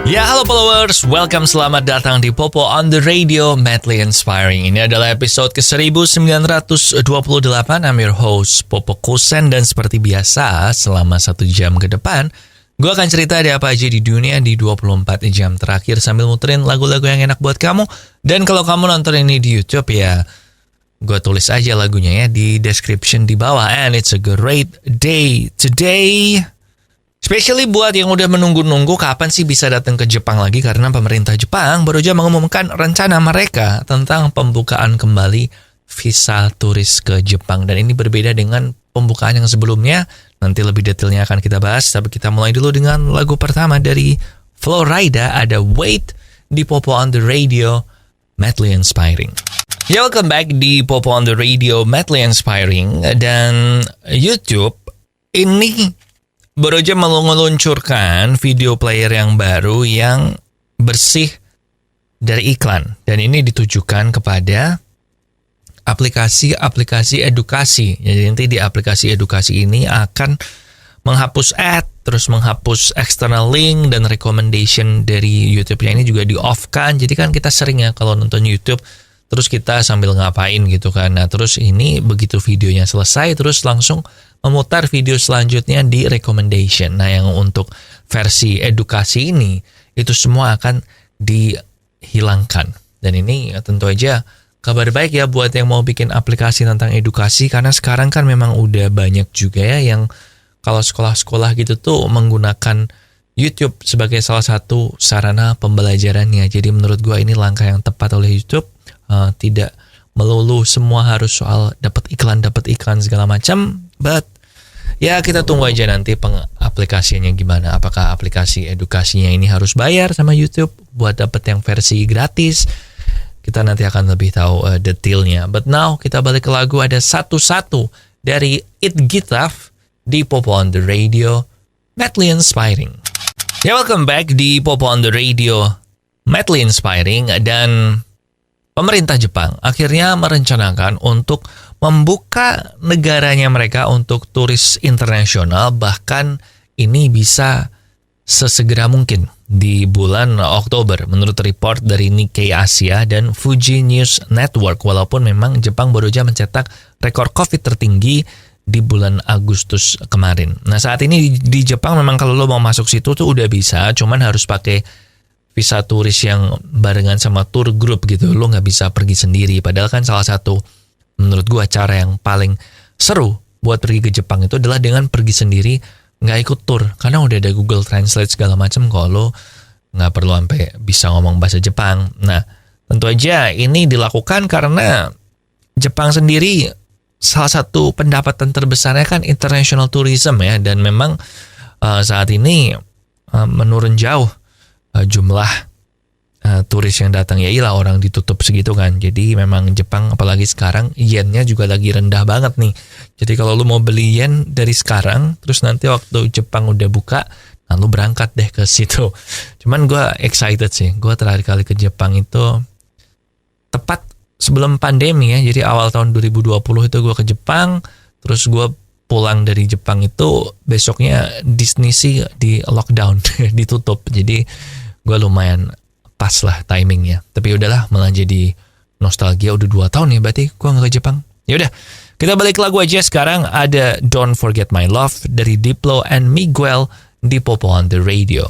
Ya, halo followers, welcome, selamat datang di Popo on the Radio, Madly Inspiring. Ini adalah episode ke-1928. I'm your host, Popo Kosen, dan seperti biasa, selama 1 jam ke depan, gue akan cerita ada apa aja di dunia di 24 jam terakhir sambil muterin lagu-lagu yang enak buat kamu. Dan kalau kamu nonton ini di YouTube ya, gue tulis aja lagunya ya di description di bawah. And it's a great day today. Especially buat yang udah menunggu-nunggu kapan sih bisa datang ke Jepang lagi, karena pemerintah Jepang baru aja mengumumkan rencana mereka tentang pembukaan kembali visa turis ke Jepang. Dan ini berbeda dengan pembukaan yang sebelumnya. Nanti lebih detailnya akan kita bahas, tapi kita mulai dulu dengan lagu pertama dari Florida, ada Wait di Popo on the Radio, Madly Inspiring. Ya, welcome back di Popo on the Radio, Madly Inspiring. Dan YouTube ini baru aja meluncurkan video player yang baru yang bersih dari iklan. Dan ini ditujukan kepada aplikasi-aplikasi edukasi. Jadi nanti di aplikasi edukasi ini akan menghapus ad, terus menghapus external link, dan recommendation dari YouTube-nya ini juga di-off-kan. Jadi kan kita sering ya kalau nonton YouTube, terus kita sambil ngapain gitu kan. Nah terus ini begitu videonya selesai, terus langsung memutar video selanjutnya di recommendation. Nah yang untuk versi edukasi ini, itu semua akan dihilangkan. Dan ini tentu aja kabar baik ya buat yang mau bikin aplikasi tentang edukasi, karena sekarang kan memang udah banyak juga ya yang kalau sekolah-sekolah gitu tuh menggunakan YouTube sebagai salah satu sarana pembelajarannya. Jadi menurut gua ini langkah yang tepat oleh YouTube. Tidak melulu semua harus soal dapat iklan segala macam, but ya kita tunggu aja nanti pengaplikasinya gimana. Apakah aplikasi edukasinya ini harus bayar sama YouTube buat dapat yang versi gratis? Kita nanti akan lebih tahu detailnya. But now kita balik ke lagu, ada Satu-Satu dari It Gitaf di Popo on the Radio, Madly Inspiring. Ya, welcome back di Popo on the Radio, Madly Inspiring. Dan pemerintah Jepang akhirnya merencanakan untuk membuka negaranya mereka untuk turis internasional, bahkan ini bisa sesegera mungkin di bulan Oktober menurut report dari Nikkei Asia dan Fuji News Network. Walaupun memang Jepang baru saja mencetak rekor COVID tertinggi di bulan Agustus kemarin. Nah saat ini di Jepang memang kalau lo mau masuk situ tuh udah bisa, cuman harus pakai visa turis yang barengan sama tour group gitu. Lo nggak bisa pergi sendiri. Padahal kan salah satu menurut gua cara yang paling seru buat pergi ke Jepang itu adalah dengan pergi sendiri, nggak ikut tour. Karena udah ada Google Translate segala macam, kalau lo nggak perlu sampai bisa ngomong bahasa Jepang. Nah tentu aja ini dilakukan karena Jepang sendiri salah satu pendapatan terbesarnya kan international tourism ya. Dan memang saat ini menurun jauh jumlah turis yang datang. Ya iyalah, orang ditutup segitu kan. Jadi memang Jepang apalagi sekarang yennya juga lagi rendah banget nih. Jadi kalau lu mau beli yen dari sekarang, terus nanti waktu Jepang udah buka, nah lu berangkat deh ke situ. Cuman gue excited sih. Gue terakhir kali ke Jepang itu tepat sebelum pandemi ya. Jadi awal tahun 2020 itu gue ke Jepang. Terus gue pulang dari Jepang itu besoknya Disney sih di lockdown, ditutup. Jadi gue lumayan pas lah timingnya. Tapi udahlah, malah jadi nostalgia. Udah 2 tahun ya berarti gue gak ke Jepang. Yaudah, kita balik lagu aja sekarang. Ada Don't Forget My Love dari Diplo and Miguel di Popo on the Radio.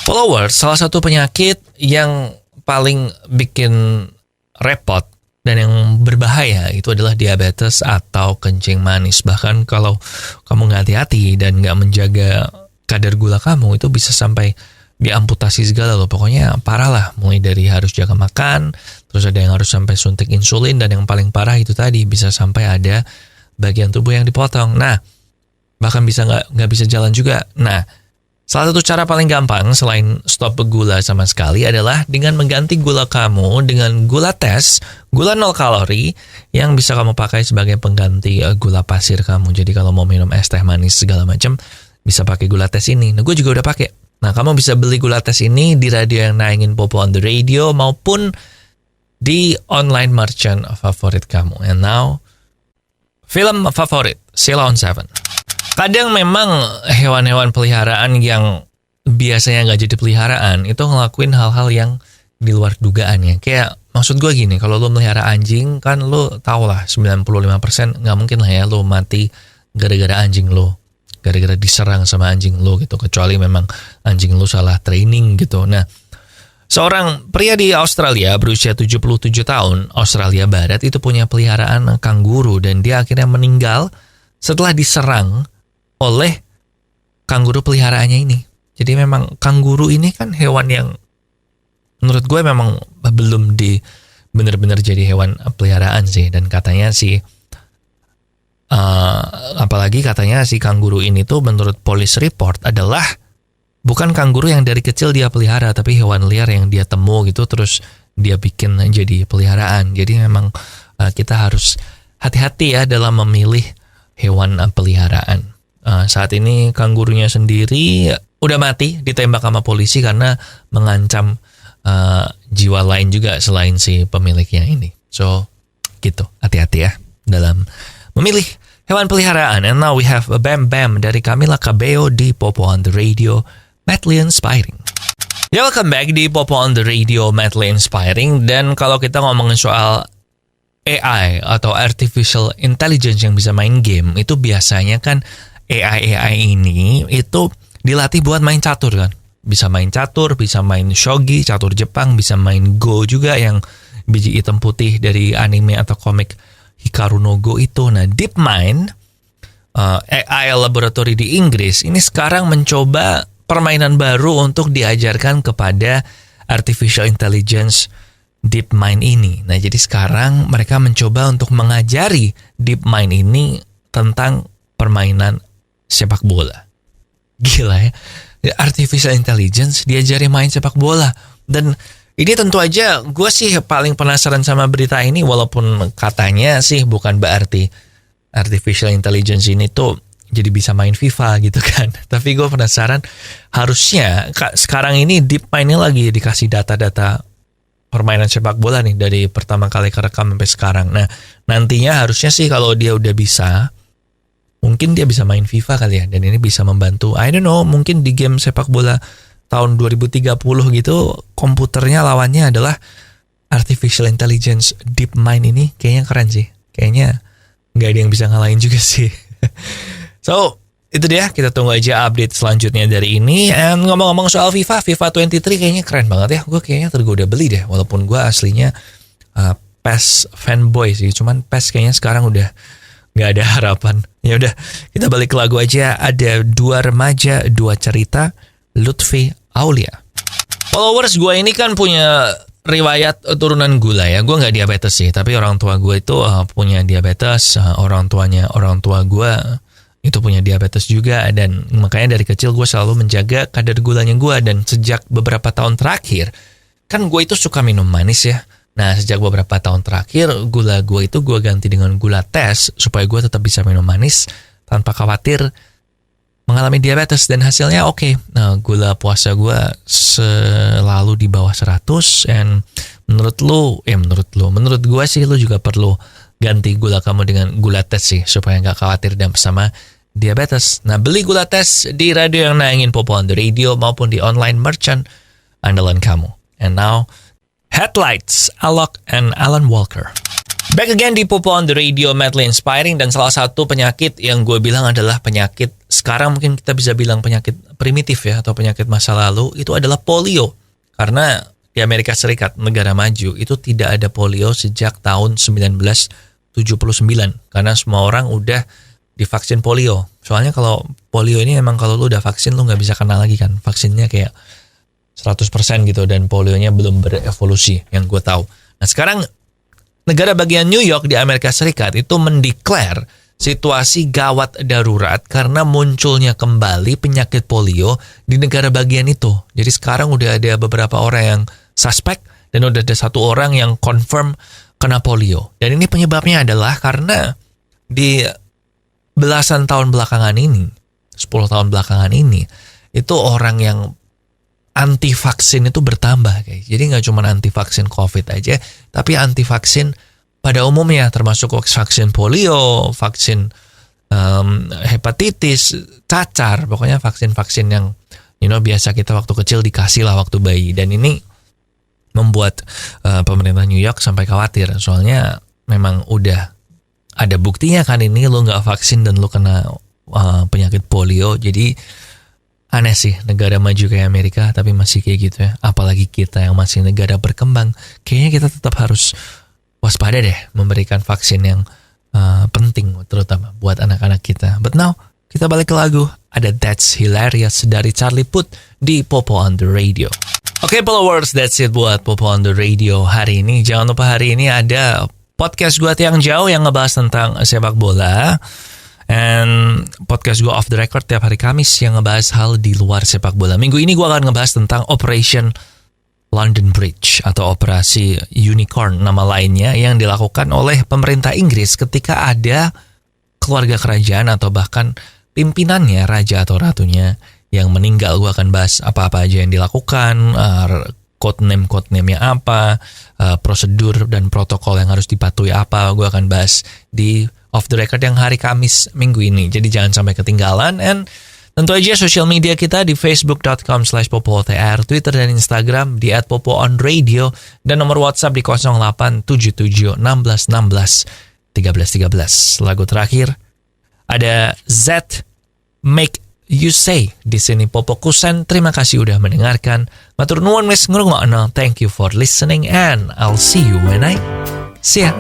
Followers, salah satu penyakit yang paling bikin repot dan yang berbahaya itu adalah diabetes atau kencing manis. Bahkan kalau kamu gak hati-hati dan gak menjaga kadar gula kamu, itu bisa sampai diamputasi segala loh. Pokoknya parah lah, mulai dari harus jaga makan, terus ada yang harus sampai suntik insulin, dan yang paling parah itu tadi bisa sampai ada bagian tubuh yang dipotong. Nah bahkan bisa nggak bisa jalan juga. Nah salah satu cara paling gampang selain stop gula sama sekali adalah dengan mengganti gula kamu dengan gula tes, gula 0 kalori yang bisa kamu pakai sebagai pengganti gula pasir kamu. Jadi kalau mau minum es teh manis segala macam bisa pakai gula tes ini. Nah gue juga udah pakai. Nah, kamu bisa beli gula tes ini di radio yang nayangin Popo on the Radio maupun di online merchant favorit kamu. And now, film favorit, Sheila on 7. Kadang memang hewan-hewan peliharaan yang biasanya nggak jadi peliharaan itu ngelakuin hal-hal yang di luar dugaannya. Kayak maksud gue gini, kalau lo melihara anjing kan lo tau lah 95% nggak mungkin lah ya lo mati gara-gara anjing lo, gara-gara diserang sama anjing lo gitu, kecuali memang anjing lo salah training gitu. Nah, seorang pria di Australia berusia 77 tahun, Australia Barat, itu punya peliharaan kanguru dan dia akhirnya meninggal setelah diserang oleh kanguru peliharaannya ini. Jadi memang kanguru ini kan hewan yang menurut gue memang belum benar-benar jadi hewan peliharaan sih. Dan katanya sih, apalagi katanya si kanguru ini tuh menurut police report adalah bukan kanguru yang dari kecil dia pelihara, tapi hewan liar yang dia temu gitu terus dia bikin jadi peliharaan. Jadi memang kita harus hati-hati ya dalam memilih hewan peliharaan. Saat ini kanggurunya sendiri udah mati, ditembak sama polisi karena mengancam jiwa lain juga selain si pemiliknya ini. So gitu, hati-hati ya dalam memilih hewan peliharaan. And now we have a Bam Bam dari Camila Cabello di Popo on the Radio, madly inspiring. Ya, welcome back di Popo on the Radio, madly inspiring. Dan kalau kita ngomongin soal AI atau artificial intelligence yang bisa main game, itu biasanya kan AI ini itu dilatih buat main catur kan. Bisa main catur, bisa main shogi, catur Jepang, bisa main Go juga yang biji hitam putih dari anime atau komik Hikaru no Go itu. Nah, DeepMind, AI laboratory di Inggris, ini sekarang mencoba permainan baru untuk diajarkan kepada artificial intelligence DeepMind ini. Nah, jadi sekarang mereka mencoba untuk mengajari DeepMind ini tentang permainan sepak bola. Gila ya. Artificial intelligence diajari main sepak bola. Dan ini tentu aja gue sih paling penasaran sama berita ini, walaupun katanya sih bukan berarti artificial intelligence ini tuh jadi bisa main FIFA gitu kan. Tapi gue penasaran, harusnya sekarang ini DeepMind ini lagi dikasih data-data permainan sepak bola nih dari pertama kali kerekam sampai sekarang. Nah, nantinya harusnya sih kalau dia udah bisa, mungkin dia bisa main FIFA kali ya, dan ini bisa membantu, I don't know, mungkin di game sepak bola tahun 2030 gitu, komputernya lawannya adalah artificial intelligence DeepMind ini. Kayaknya keren sih, kayaknya nggak ada yang bisa ngalahin juga sih. So, itu dia, kita tunggu aja update selanjutnya dari ini. And ngomong-ngomong soal FIFA 23 kayaknya keren banget ya, gue kayaknya tergoda beli deh, walaupun gue aslinya PES fanboy sih, cuman PES kayaknya sekarang udah nggak ada harapan. Ya udah, kita balik ke lagu aja. Ada dua remaja, dua cerita, Lutfi Aulia. Followers gue ini kan punya riwayat turunan gula ya. Gue nggak diabetes sih, tapi orang tua gue itu punya diabetes. Orang tua gue itu punya diabetes juga, dan makanya dari kecil gue selalu menjaga kadar gulanya gue. Dan sejak beberapa tahun terakhir, kan gue itu suka minum manis ya. Nah, sejak beberapa tahun terakhir, gula gue itu gue ganti dengan gula tes supaya gue tetap bisa minum manis tanpa khawatir mengalami diabetes. Dan hasilnya oke. Nah, gula puasa gue selalu di bawah 100. And menurut gue sih lu juga perlu ganti gula kamu dengan gula tes sih, supaya nggak khawatir dan sama diabetes. Nah, beli gula tes di radio yang nayangin Popo on the Radio maupun di online merchant andalan kamu. And now, Headlights, Alok and Alan Walker. Back again di Popo on the Radio, madly inspiring. Dan salah satu penyakit yang gue bilang adalah penyakit, sekarang mungkin kita bisa bilang penyakit primitif ya, atau penyakit masa lalu, itu adalah polio. Karena di Amerika Serikat, negara maju, itu tidak ada polio sejak tahun 1979. Karena semua orang udah divaksin polio. Soalnya kalau polio ini emang kalau lu udah vaksin, lu gak bisa kena lagi kan. Vaksinnya kayak 100% gitu, dan polionya belum berevolusi yang gue tahu. Nah, sekarang negara bagian New York di Amerika Serikat itu mendeklar situasi gawat darurat karena munculnya kembali penyakit polio di negara bagian itu. Jadi sekarang udah ada beberapa orang yang suspek dan udah ada satu orang yang confirm kena polio. Dan ini penyebabnya adalah karena di belasan tahun belakangan ini, 10 tahun belakangan ini, itu orang yang anti vaksin itu bertambah guys. Jadi nggak cuma anti vaksin COVID aja, tapi anti vaksin pada umumnya, termasuk vaksin polio, vaksin hepatitis, cacar, pokoknya vaksin-vaksin yang Biasa kita waktu kecil dikasih lah waktu bayi. Dan ini membuat pemerintah New York sampai khawatir. Soalnya memang udah ada buktinya kan ini lo nggak vaksin dan lo kena penyakit polio. Jadi aneh sih negara maju kayak Amerika tapi masih kayak gitu ya. Apalagi kita yang masih negara berkembang. Kayaknya kita tetap harus waspada deh memberikan vaksin yang penting terutama buat anak-anak kita. But now kita balik ke lagu. Ada That's Hilarious dari Charlie Puth di Popo on the Radio. Oke, followers, that's it buat Popo on the Radio hari ini. Jangan lupa hari ini ada podcast gue Tiang Jauh yang ngebahas tentang sepak bola. And podcast gue Off the Record tiap hari Kamis yang ngebahas hal di luar sepak bola. Minggu ini gue akan ngebahas tentang Operation London Bridge atau Operasi Unicorn nama lainnya yang dilakukan oleh pemerintah Inggris ketika ada keluarga kerajaan atau bahkan pimpinannya, raja atau ratunya yang meninggal. Gue akan bahas apa-apa aja yang dilakukan, codename-nya apa, prosedur dan protokol yang harus dipatuhi apa. Gue akan bahas di Off the Record yang hari Kamis minggu ini. Jadi jangan sampai ketinggalan. And tentu aja sosial media kita di facebook.com/popotr, Twitter dan Instagram di @popoonradio, dan nomor WhatsApp di 087716161313. Lagu terakhir ada Z Make You Say di sini Popo Kusen. Terima kasih udah mendengarkan. Matur nuwun wis ngrungokno. Thank you for listening and I'll see you when I see ya.